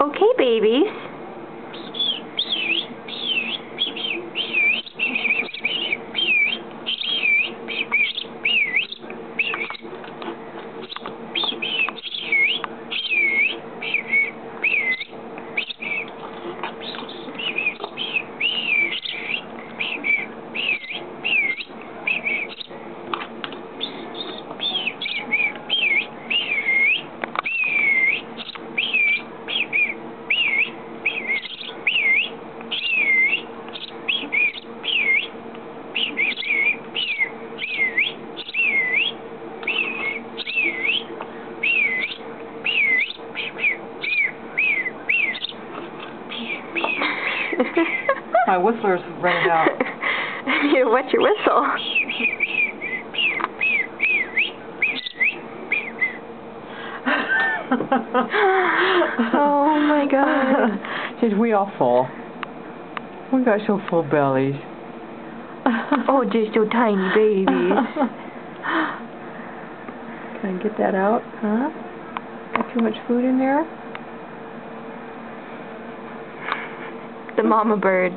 Okay, babies. My whistler's running out. You wet your whistle. Oh my God. Jeez, we all full. We got so full bellies. Oh, just so tiny babies. Can I get that out? Huh? Got too much food in there? The mama bird.